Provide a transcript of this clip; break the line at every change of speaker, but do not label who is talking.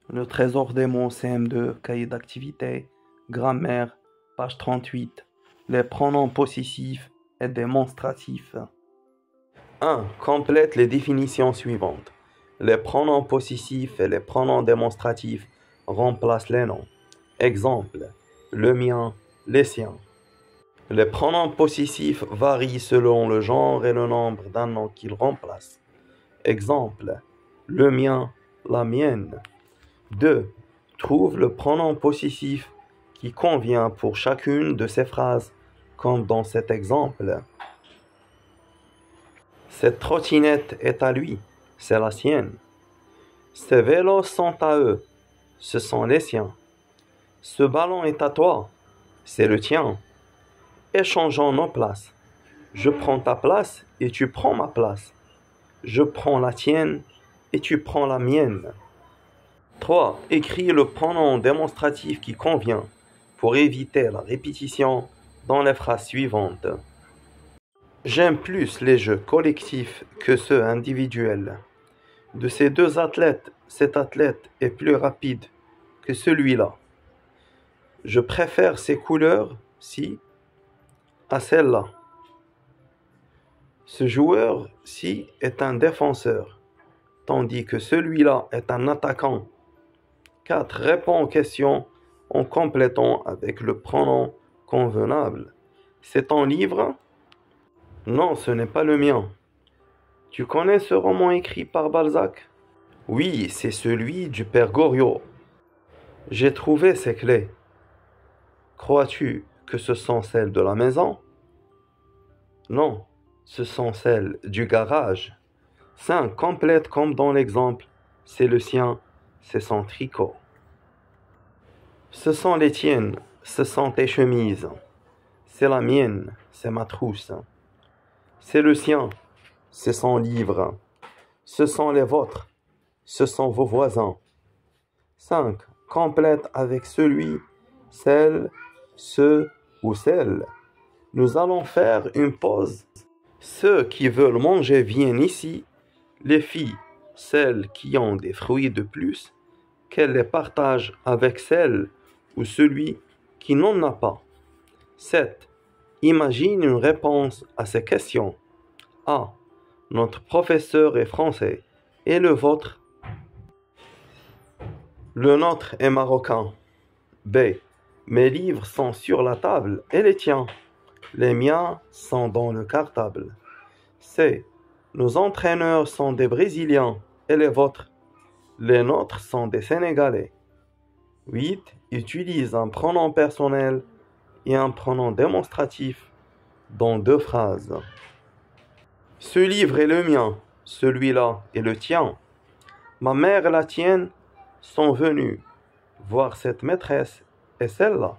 Le trésor des mots CM2, cahier d'activité, grammaire, page 38. Les pronoms possessifs et démonstratifs. 1. Complète les définitions suivantes. Les pronoms possessifs et les pronoms démonstratifs remplacent les noms. Exemple, le mien, les siens. Les pronoms possessifs varient selon le genre et le nombre d'un nom qu'ils remplacent. Exemple, le mien, la mienne. 2. Trouve le pronom possessif qui convient pour chacune de ces phrases, comme dans cet exemple. Cette trottinette est à lui, c'est la sienne. Ces vélos sont à eux, ce sont les siens. Ce ballon est à toi, c'est le tien. Échangeons nos places. Je prends ta place et tu prends ma place. Je prends la tienne et tu prends la mienne. 3. Écris le pronom démonstratif qui convient pour éviter la répétition dans les phrases suivantes. J'aime plus les jeux collectifs que ceux individuels. De ces deux athlètes, cet athlète est plus rapide que celui-là. Je préfère ces couleurs-ci à celles-là. Ce joueur-ci est un défenseur, tandis que celui-là est un attaquant. 4. Réponds aux questions en complétant avec le pronom convenable. C'est ton livre? Non, ce n'est pas le mien. Tu connais ce roman écrit par Balzac? Oui, c'est celui du père Goriot. J'ai trouvé ces clés. Crois-tu que ce sont celles de la maison? Non, ce sont celles du garage. 5. Complète comme dans l'exemple. C'est le sien, c'est son tricot. Ce sont les tiennes, ce sont tes chemises. C'est la mienne, c'est ma trousse. C'est le sien, c'est son livre. Ce sont les vôtres, ce sont vos voisins. 5. Complète avec celui, celle, ce ou celle. Nous allons faire une pause. Ceux qui veulent manger viennent ici. Les filles, celles qui ont des fruits de plus, qu'elles les partagent avec celles ou celui qui n'en a pas. 7. Imagine une réponse à ces questions. A. Notre professeur est français. Et le vôtre? Le nôtre est marocain. B. Mes livres sont sur la table et les tiens. Les miens sont dans le cartable. C. Nos entraîneurs sont des Brésiliens et les vôtres? Les nôtres sont des Sénégalais. 8. Utilise un pronom personnel et un pronom démonstratif dans deux phrases. Ce livre est le mien, celui-là est le tien. Ma mère et la tienne sont venues voir cette maîtresse et celle-là.